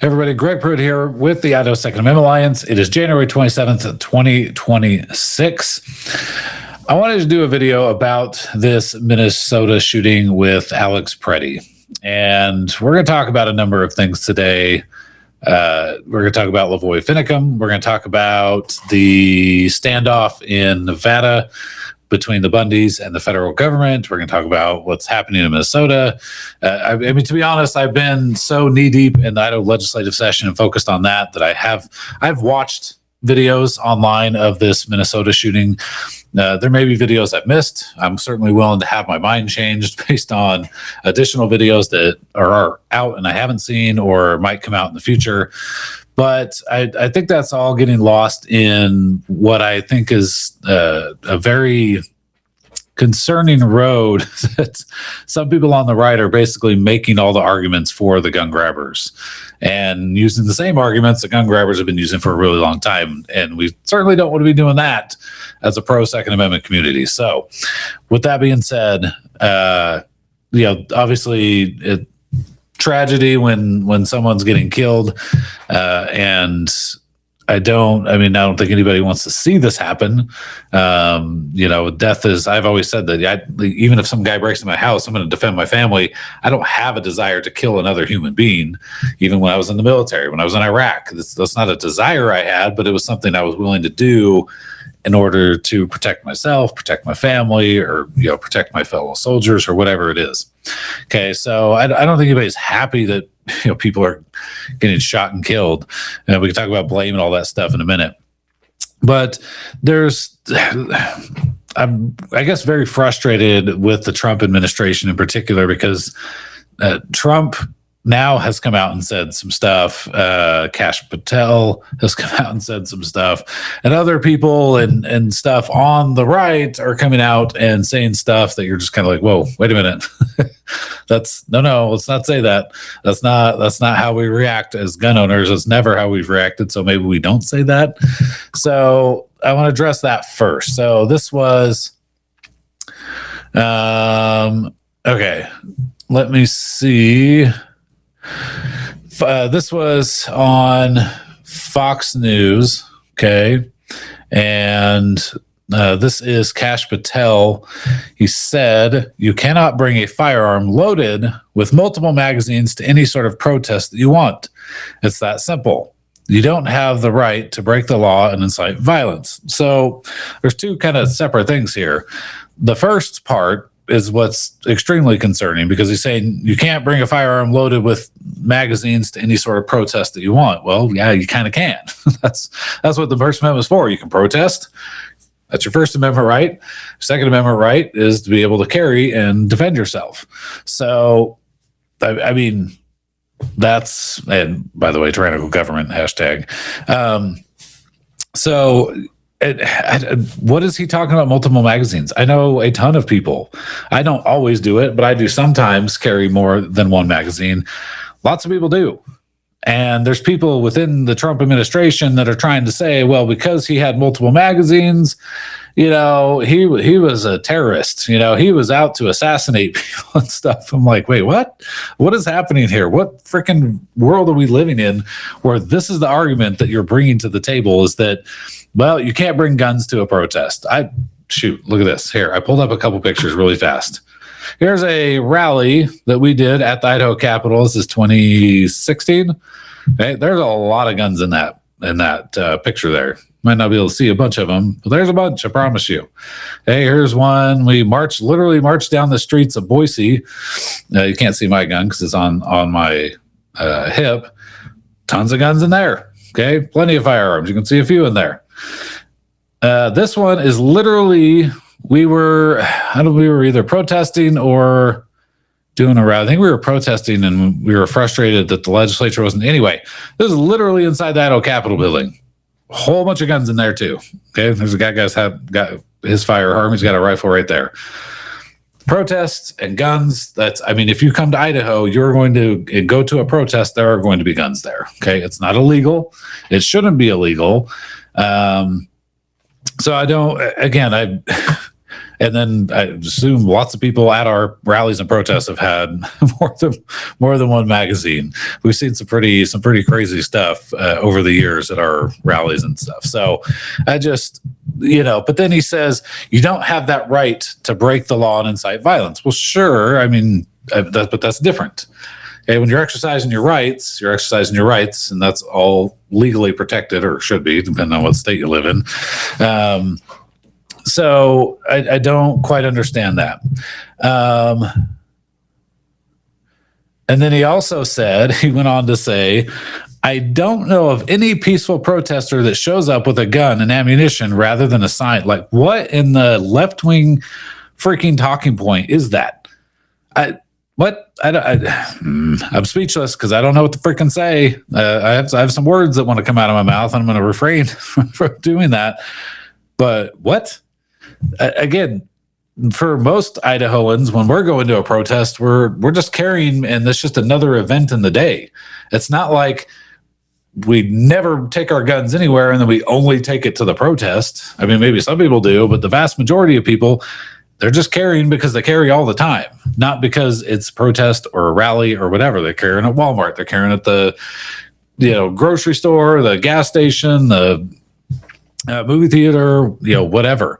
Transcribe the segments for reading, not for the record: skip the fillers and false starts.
Hey everybody, Greg Pruett here with the Idaho Second Amendment Alliance. It is January 27th, 2026. I wanted to do a video about this Minnesota shooting with Alex Pretti. And we're going to talk about a number of things today. We're going to talk about LaVoy Finicum. We're going to talk about the standoff in Nevada between the Bundys and the federal government. We're going to talk about what's happening in Minnesota. I mean, to be honest, I've been so knee deep in the Idaho legislative session and focused on that I've watched videos online of this Minnesota shooting. There may be videos I've missed. I'm certainly willing to have my mind changed based on additional videos that are out and I haven't seen or might come out in the future. But I think that's all getting lost in what I think is a very concerning road that some people on the right are basically making all the arguments for the gun grabbers and using the same arguments that gun grabbers have been using for a really long time. And we certainly don't want to be doing that as a pro-Second Amendment community. So with that being said, obviously tragedy when someone's getting killed, and I don't think anybody wants to see this happen. Death is, I've always said that even if some guy breaks into my house, I'm going to defend my family. I don't have a desire to kill another human being. Even when I was in the military, when I was in Iraq, that's not a desire I had, but it was something I was willing to do in order to protect myself, protect my family, or protect my fellow soldiers, or whatever it is. Okay, so I don't think anybody's happy that people are getting shot and killed. And we can talk about blame and all that stuff in a minute. But I'm, I guess, very frustrated with the Trump administration in particular because Trump now has come out and said some stuff. Kash Patel has come out and said some stuff, and other people and stuff on the right are coming out and saying stuff that you're just kind of like, whoa, wait a minute. Let's not say that. That's not how we react as gun owners. It's never how we've reacted. So maybe we don't say that. So I want to address that first. So this was, okay, let me see. This was on Fox News, okay, and this is Kash Patel. He said, "You cannot bring a firearm loaded with multiple magazines to any sort of protest that you want. It's that simple. You don't have the right to break the law and incite violence." So there's two kind of separate things here. The first part is what's extremely concerning because he's saying you can't bring a firearm loaded with magazines to any sort of protest that you want. Well, yeah, you kind of can. That's what the First Amendment is for. You can protest. That's your First Amendment right. Second Amendment right is to be able to carry and defend yourself. So, I mean, that's, and by the way, tyrannical government hashtag. What is he talking about multiple magazines? I know a ton of people. I don't always do it, but I do sometimes carry more than one magazine. Lots of people do. And there's people within the Trump administration that are trying to say, well, because he had multiple magazines, he was a terrorist. He was out to assassinate people and stuff. I'm like, wait, what? What is happening here? What freaking world are we living in where this is the argument that you're bringing to the table is that, well, you can't bring guns to a protest. Look at this. Here, I pulled up a couple pictures really fast. Here's a rally that we did at the Idaho Capitol. This is 2016. Okay, there's a lot of guns in that picture there. Might not be able to see a bunch of them, but there's a bunch, I promise you. Hey, here's one. We literally marched down the streets of Boise. You can't see my gun because it's on my hip. Tons of guns in there. Okay, plenty of firearms. You can see a few in there. This one is literally, we were either protesting or doing a rally. I think we were protesting and we were frustrated that the legislature wasn't. Anyway, this is literally inside the Idaho Capitol building. A whole bunch of guns in there too. Okay, there's a guy got his firearm. He's got a rifle right there. Protests and guns. If you come to Idaho, you're going to go to a protest. There are going to be guns there. Okay, it's not illegal. It shouldn't be illegal. So I don't. Again, And then I assume lots of people at our rallies and protests have had more than one magazine. We've seen some pretty crazy stuff over the years at our rallies and stuff. So I just, but then he says you don't have that right to break the law and incite violence. Well, sure. I mean, but that's different. Okay, when you're exercising your rights, and that's all legally protected, or should be, depending on what state you live in. So I don't quite understand that. And then he also said, he went on to say, I don't know of any peaceful protester that shows up with a gun and ammunition rather than a sign. Like, what in the left-wing freaking talking point is that? I'm speechless because I don't know what to freaking say. I have some words that want to come out of my mouth, and I'm going to refrain from doing that. But what? Again, for most Idahoans, when we're going to a protest, we're just carrying, and that's just another event in the day. It's not like we never take our guns anywhere and then we only take it to the protest. I mean, maybe some people do, but the vast majority of people, they're just carrying because they carry all the time, not because it's protest or a rally or whatever. They're carrying at Walmart, they're carrying at the grocery store, the gas station, the movie theater, whatever.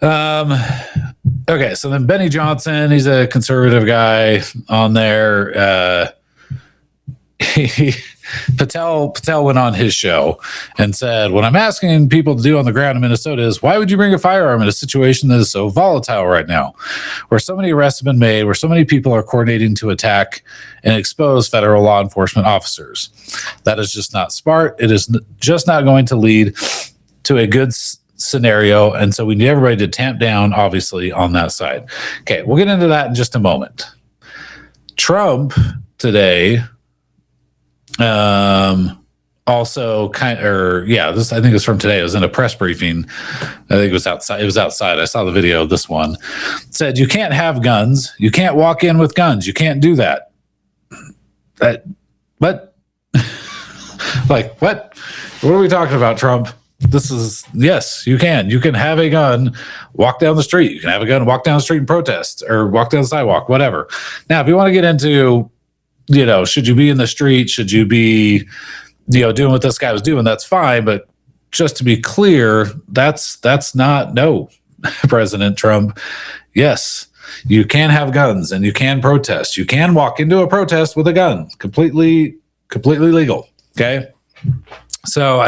Okay, so then Benny Johnson, he's a conservative guy on there. Patel went on his show and said, what I'm asking people to do on the ground in Minnesota is, why would you bring a firearm in a situation that is so volatile right now, where so many arrests have been made, where so many people are coordinating to attack and expose federal law enforcement officers? That is just not smart. It is just not going to lead to a good scenario. And so we need everybody to tamp down, obviously, on that side. Okay, we'll get into that in just a moment. Trump today also this, I think it's from today. It was in a press briefing. I think it was outside. I saw the video of this one. It said, you can't have guns. You can't walk in with guns. You can't do that. What? Like, what? What are we talking about, Trump? This is, yes, you can. You can have a gun, walk down the street. You can have a gun, walk down the street and protest, or walk down the sidewalk, whatever. Now, if you want to get into, should you be in the street? Should you be, doing what this guy was doing? That's fine. But just to be clear, that's not, no, President Trump. Yes, you can have guns and you can protest. You can walk into a protest with a gun, completely legal. Okay. So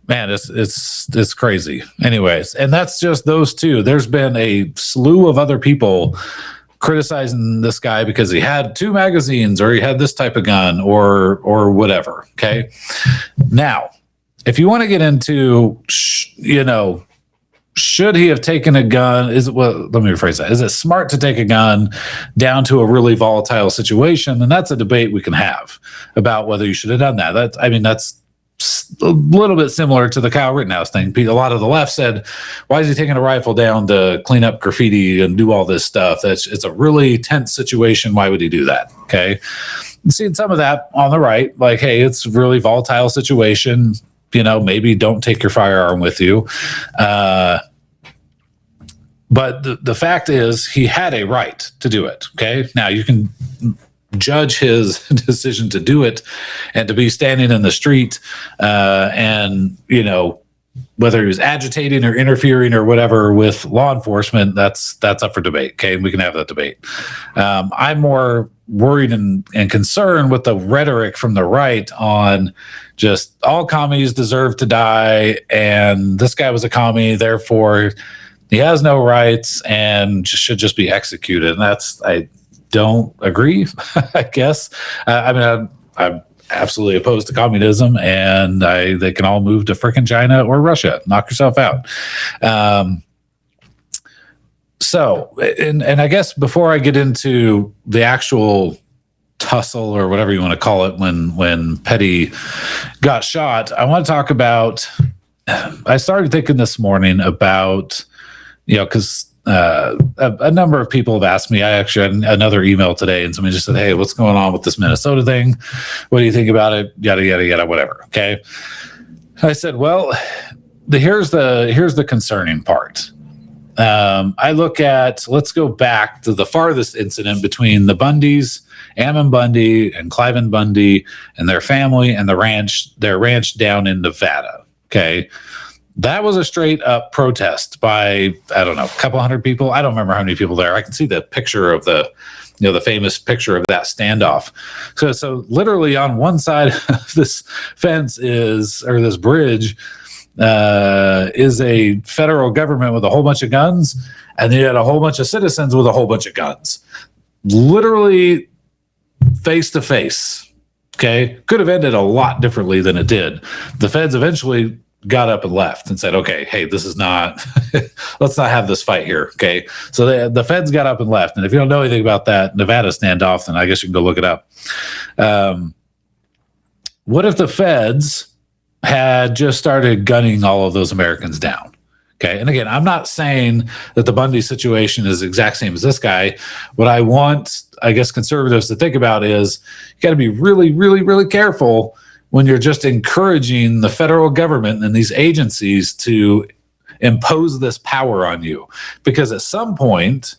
it's crazy. Anyways, and that's just those two. There's been a slew of other people criticizing this guy because he had 2 magazines, or he had this type of gun, or whatever. Okay. Now, if you want to get into, should he have taken a gun? Let me rephrase that. Is it smart to take a gun down to a really volatile situation? And that's a debate we can have about whether you should have done that. That's a little bit similar to the Kyle Rittenhouse thing. A lot of the left said, why is he taking a rifle down to clean up graffiti and do all this stuff? It's a really tense situation. Why would he do that? Okay. Seeing some of that on the right, like, hey, it's a really volatile situation. Maybe don't take your firearm with you. But the fact is, he had a right to do it. Okay. Now you can judge his decision to do it and to be standing in the street, and whether he was agitating or interfering or whatever with law enforcement, that's up for debate. Okay, we can have that debate. I'm more worried and concerned with the rhetoric from the right on just all commies deserve to die, and this guy was a commie, therefore he has no rights and should just be executed. And I don't agree, I guess. I'm absolutely opposed to communism, and they can all move to frickin' China or Russia. Knock yourself out. So, I guess before I get into the actual tussle or whatever you want to call it when Petty got shot, I want to talk about, I started thinking this morning about, because a number of people have asked me. I actually had another email today, and somebody just said, hey, what's going on with this Minnesota thing? What do you think about it? Yada, yada, yada, whatever. Okay. I said, well, here's the concerning part. let's go back to the farthest incident between the Bundys, Ammon Bundy and Cliven Bundy and their family and their ranch down in Nevada. Okay. That was a straight up protest by, I don't know, a couple hundred people. I don't remember how many people there. I can see the picture of the famous picture of that standoff. So literally on one side of this fence this bridge, is a federal government with a whole bunch of guns, and then you had a whole bunch of citizens with a whole bunch of guns, literally face to face. Okay, could have ended a lot differently than it did. The feds eventually got up and left and said, "Okay, hey, this is not. Let's not have this fight here." Okay, so the feds got up and left. And if you don't know anything about that Nevada standoff, then I guess you can go look it up. What if the feds had just started gunning all of those Americans down? Okay. And again, I'm not saying that the Bundy situation is the exact same as this guy. What I want, I guess, conservatives to think about is you got to be really, really, really careful when you're just encouraging the federal government and these agencies to impose this power on you. Because at some point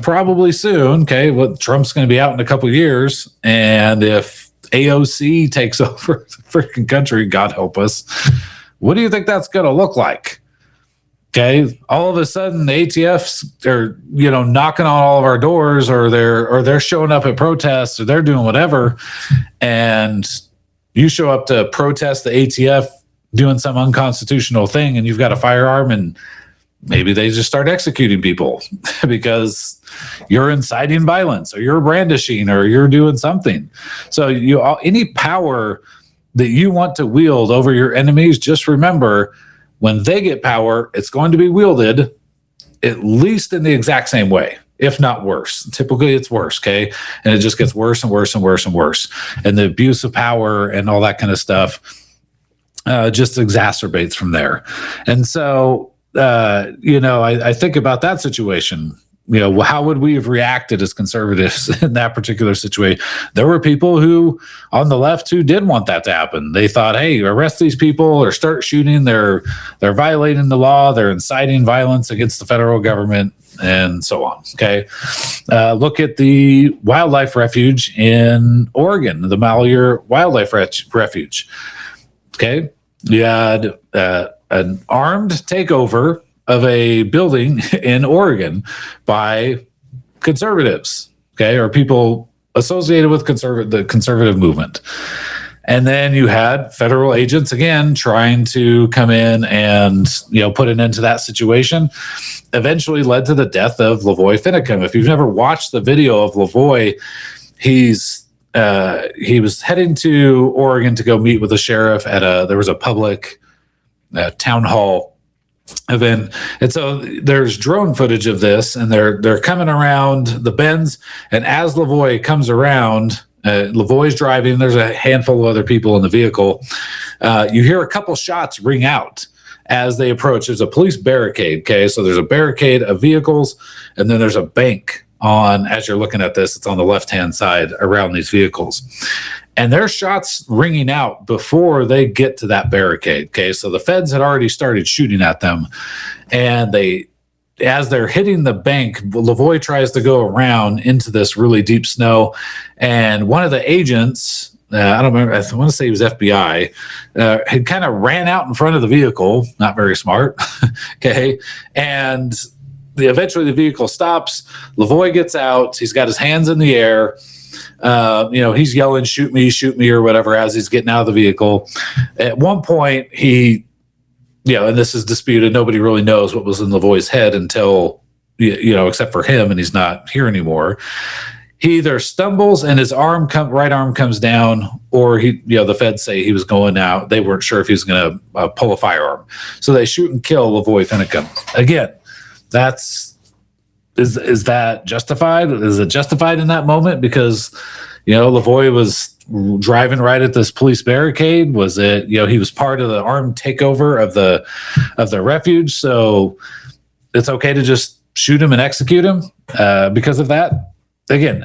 probably soon, okay, well, Trump's going to be out in a couple of years. And if AOC takes over the freaking country, God help us, what do you think that's going to look like? Okay, all of a sudden the ATFs are, knocking on all of our doors, or they're showing up at protests, or they're doing whatever, and you show up to protest the ATF doing some unconstitutional thing, and you've got a firearm, and maybe they just start executing people because you're inciting violence, or you're brandishing, or you're doing something. So any power that you want to wield over your enemies, just remember, when they get power, it's going to be wielded at least in the exact same way, if not worse. Typically it's worse, okay? And it just gets worse and worse and worse and worse. And the abuse of power and all that kind of stuff just exacerbates from there. And so, I think about that situation. How would we have reacted as conservatives in that particular situation? There were people who on the left who did want that to happen. They thought, hey, arrest these people or start shooting. They're violating the law. They're inciting violence against the federal government and so on. Okay. Look at the wildlife refuge in Oregon, the Malheur Wildlife Refuge. Okay. You had an armed takeover of a building in Oregon by conservatives, okay, or people associated with the conservative movement. And then you had federal agents again trying to come in and put an end to that situation. Eventually led to the death of LaVoy Finicum. If you've never watched the video of LaVoy, he was heading to Oregon to go meet with the sheriff there was a public town hall event. And so there's drone footage of this, and they're coming around the bends. And as LaVoy comes around, LaVoy's driving, there's a handful of other people in the vehicle. You hear a couple shots ring out as they approach. There's a police barricade. Okay. So there's a barricade of vehicles, and then there's a bank as you're looking at this, it's on the left-hand side around these vehicles. And there's shots ringing out before they get to that barricade. Okay, so the feds had already started shooting at them, and as they're hitting the bank, LaVoy tries to go around into this really deep snow, and one of the agents, I don't remember, I want to say he was FBI, had kind of ran out in front of the vehicle. Not very smart. Okay, and eventually the vehicle stops. LaVoy gets out. He's got his hands in the air. He's yelling, shoot me, or whatever, as he's getting out of the vehicle. At one point, and this is disputed, nobody really knows what was in LaVoy's head until, except for him, and he's not here anymore. He either stumbles and his right arm comes down, or the feds say he was going out. They weren't sure if he was going to pull a firearm. So they shoot and kill LaVoy Finicum. Again, is that justified? Is it justified in that moment? Because, LaVoy was driving right at this police barricade. Was it, he was part of the armed takeover of the refuge. So it's okay to just shoot him and execute him because of that. Again,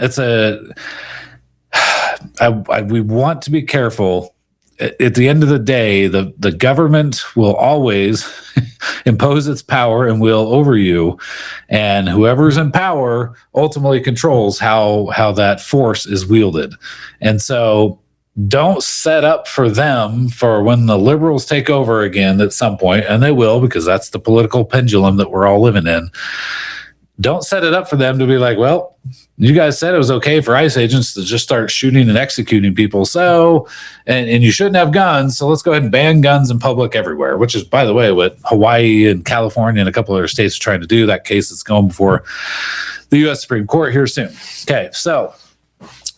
we want to be careful. At the end of the day, the government will always impose its power and will over you, and whoever's in power ultimately controls how that force is wielded. And so don't set up for them for when the liberals take over again at some point, and they will, because that's the political pendulum that we're all living in. Don't set it up for them to be like, well, you guys said it was okay for ICE agents to just start shooting and executing people. So, and you shouldn't have guns. So let's go ahead and ban guns in public everywhere, which is, by the way, what Hawaii and California and a couple other states are trying to do. That case is going before the U.S. Supreme Court here soon. Okay. So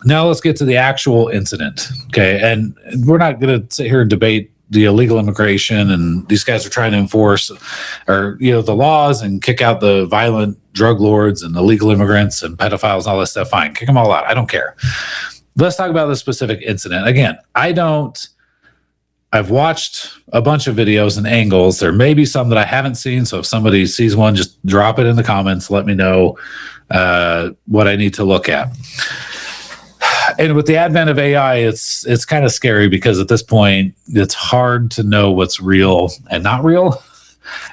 now let's get to the actual incident. Okay. And we're not going to sit here and debate the illegal immigration, and these guys are trying to enforce the laws and kick out the violent drug lords and illegal immigrants and pedophiles and all this stuff. Fine, kick them all out. I don't care. Let's talk about this specific incident. Again, I've watched a bunch of videos and angles. There may be some that I haven't seen. So if somebody sees one, just drop it in the comments. Let me know what I need to look at. And with the advent of AI, it's kind of scary, because at this point, it's hard to know what's real and not real.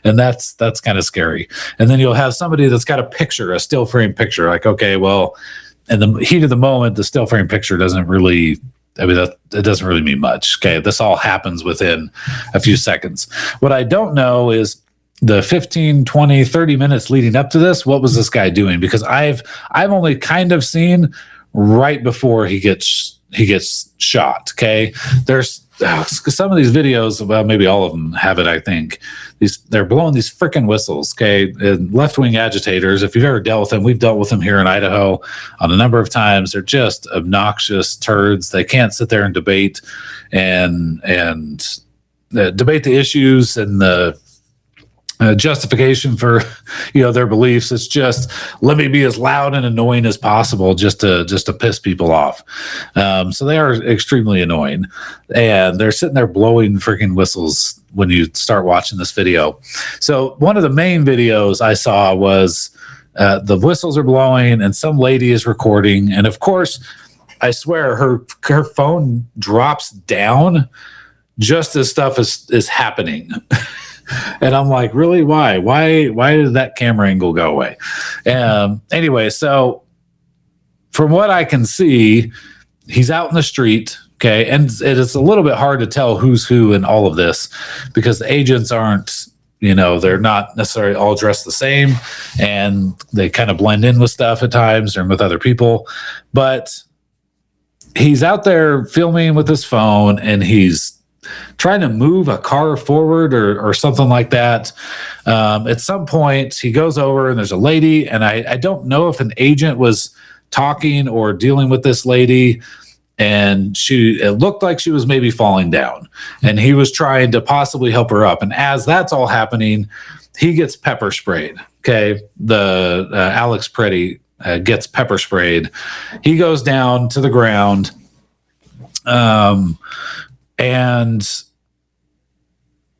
And that's kind of scary. And then you'll have somebody that's got a still frame picture. Like, okay, well, in the heat of the moment, the still frame picture doesn't really, it doesn't really mean much. Okay, this all happens within a few seconds. What I don't know is the 15, 20, 30 minutes leading up to this, what was this guy doing? Because I've only kind of seen right before he gets shot. Okay, there's some of these videos, well, maybe all of them have it, I think. They're blowing these freaking whistles. Okay, and left-wing agitators, if you've ever dealt with them, we've dealt with them here in Idaho on a number of times. They're just obnoxious turds. They can't sit there and debate and debate the issues and the justification for their beliefs. It's just, let me be as loud and annoying as possible just to piss people off. So they are extremely annoying, and they're sitting there blowing freaking whistles when you start watching this video. So one of the main videos I saw was the whistles are blowing and some lady is recording, and of course, I swear her phone drops down just as stuff is happening. And I'm like, really? Why did that camera angle go away? Anyway, so from what I can see, he's out in the street. Okay. And it's a little bit hard to tell who's who in all of this, because the agents aren't, they're not necessarily all dressed the same, and they kind of blend in with stuff at times or with other people. But he's out there filming with his phone, and he's trying to move a car forward or something like that. At some point, he goes over and there's a lady, and I don't know if an agent was talking or dealing with this lady, and it looked like she was maybe falling down, and he was trying to possibly help her up. And as that's all happening, he gets pepper sprayed. Okay, the Alex Pretti gets pepper sprayed. He goes down to the ground. And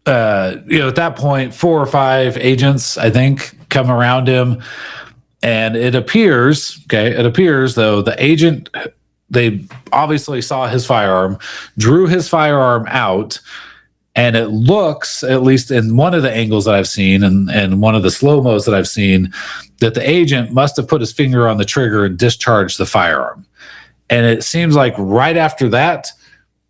at that point, 4 or 5 agents, I think, come around him, and it appears though the agent, they obviously saw his firearm, drew his firearm out, and it looks, at least in one of the angles that I've seen and one of the slow-mos that I've seen, that the agent must have put his finger on the trigger and discharged the firearm. And it seems like right after that,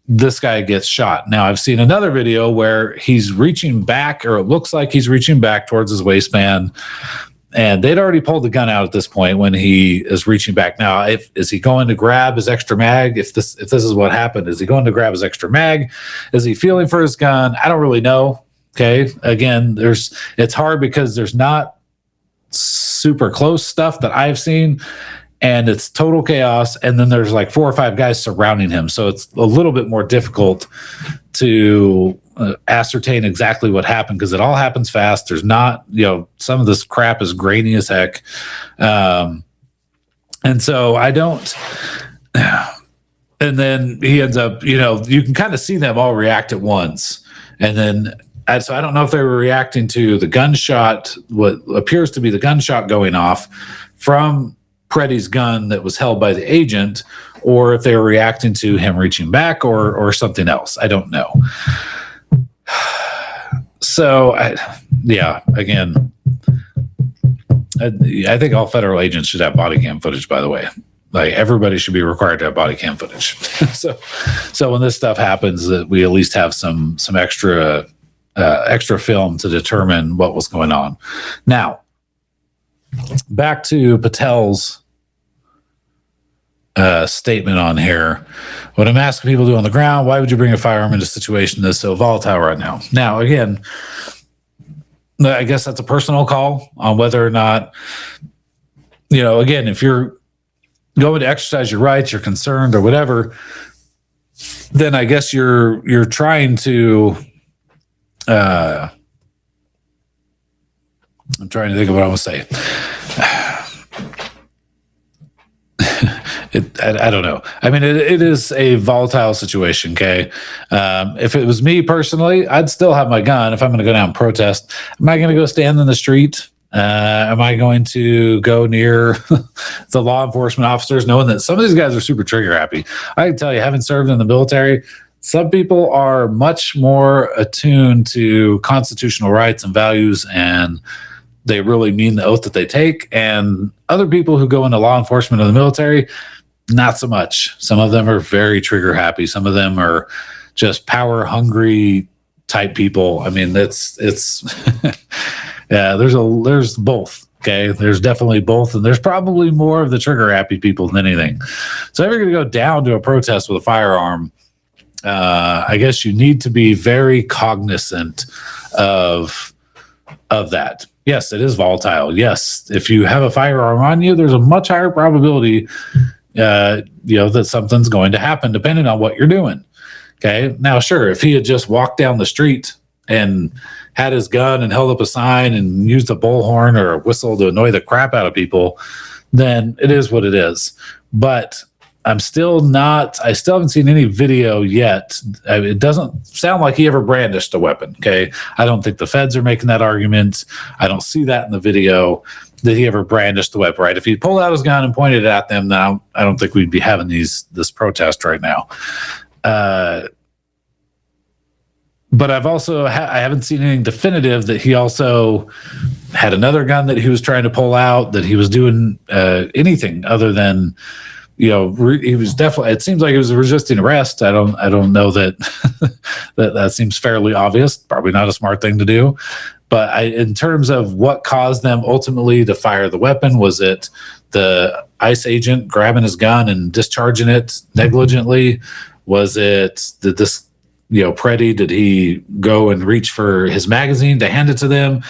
this guy gets shot. Now, I've seen another video where he's reaching back, or it looks like he's reaching back towards his waistband, and they'd already pulled the gun out at this point when he is reaching back. Now, is he going to grab his extra mag? If this is what happened, is he going to grab his extra mag? Is he feeling for his gun? I don't really know. Okay. Again, it's hard because there's not super close stuff that I've seen, and it's total chaos. And then there's like 4 or 5 guys surrounding him. So it's a little bit more difficult to ascertain exactly what happened, because it all happens fast. There's not, some of this crap is grainy as heck. And so I don't, and then he ends up, you can kind of see them all react at once. And then, so I don't know if they were reacting to the gunshot, what appears to be the gunshot going off from Pretti's gun that was held by the agent, or if they were reacting to him reaching back or something else. I don't know. So, again, I think all federal agents should have body cam footage, by the way. Like, everybody should be required to have body cam footage. so when this stuff happens, that we at least have some extra film to determine what was going on. Now, back to Patel's statement on here. What I'm asking people to do on the ground, why would you bring a firearm into a situation that's so volatile right now? Now, again, I guess that's a personal call on whether or not, again, if you're going to exercise your rights, you're concerned or whatever, then I guess you're trying to, I'm trying to think of what I want to say. I don't know. I mean, it is a volatile situation, okay? If it was me personally, I'd still have my gun if I'm going to go down and protest. Am I going to go stand in the street? Am I going to go near the law enforcement officers, knowing that some of these guys are super trigger happy? I can tell you, having served in the military, some people are much more attuned to constitutional rights and values, and they really mean the oath that they take. And other people who go into law enforcement or the military, not so much. Some of them are very trigger happy. Some of them are just power hungry type people. I mean, it's yeah, there's both. Okay. There's definitely both. And there's probably more of the trigger happy people than anything. So if you're going to go down to a protest with a firearm, I guess you need to be very cognizant of that. Yes, it is volatile. Yes, if you have a firearm on you, there's a much higher probability, that something's going to happen, depending on what you're doing. Okay. Now, sure, if he had just walked down the street and had his gun and held up a sign and used a bullhorn or a whistle to annoy the crap out of people, then it is what it is. But I still haven't seen any video yet. It doesn't sound like he ever brandished a weapon. Okay. I don't think the feds are making that argument. I don't see that in the video that he ever brandished the weapon, right? If he pulled out his gun and pointed it at them, then I don't think we'd be having this protest right now. But I haven't seen anything definitive that he also had another gun that he was trying to pull out, that he was doing anything other than, he was definitely, it seems like he was resisting arrest. I don't know that that seems fairly obvious, probably not a smart thing to do. But in terms of what caused them ultimately to fire the weapon, was it the ICE agent grabbing his gun and discharging it negligently? Was it Pretti, did he go and reach for his magazine to hand it to them?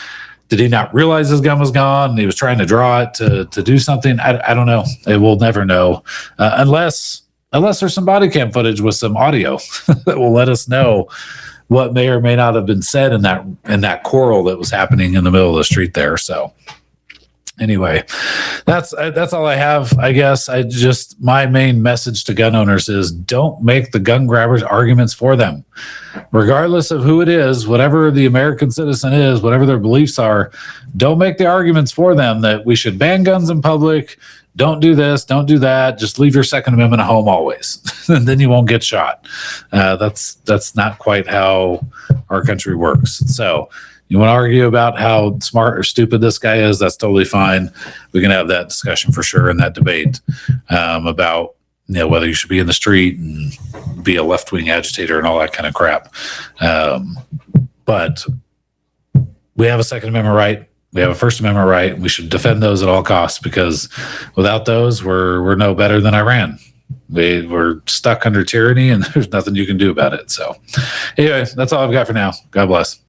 Did he not realize his gun was gone and he was trying to draw it to do something? I don't know. We'll never know unless there's some body cam footage with some audio that will let us know what may or may not have been said in that quarrel that was happening in the middle of the street there. So anyway, that's all I have. I guess my main message to gun owners is don't make the gun grabbers arguments for them. Regardless of who it is, whatever the American citizen is, whatever their beliefs are, don't make the arguments for them that we should ban guns in public. Don't do this, don't do that. Just leave your Second Amendment at home always, and then you won't get shot. That's not quite how our country works. So you want to argue about how smart or stupid this guy is, that's totally fine. We can have that discussion for sure in that debate about whether you should be in the street and be a left-wing agitator and all that kind of crap. But we have a Second Amendment right. We have a First Amendment right. We should defend those at all costs, because without those, we're no better than Iran. We're stuck under tyranny, and there's nothing you can do about it. So anyway, that's all I've got for now. God bless.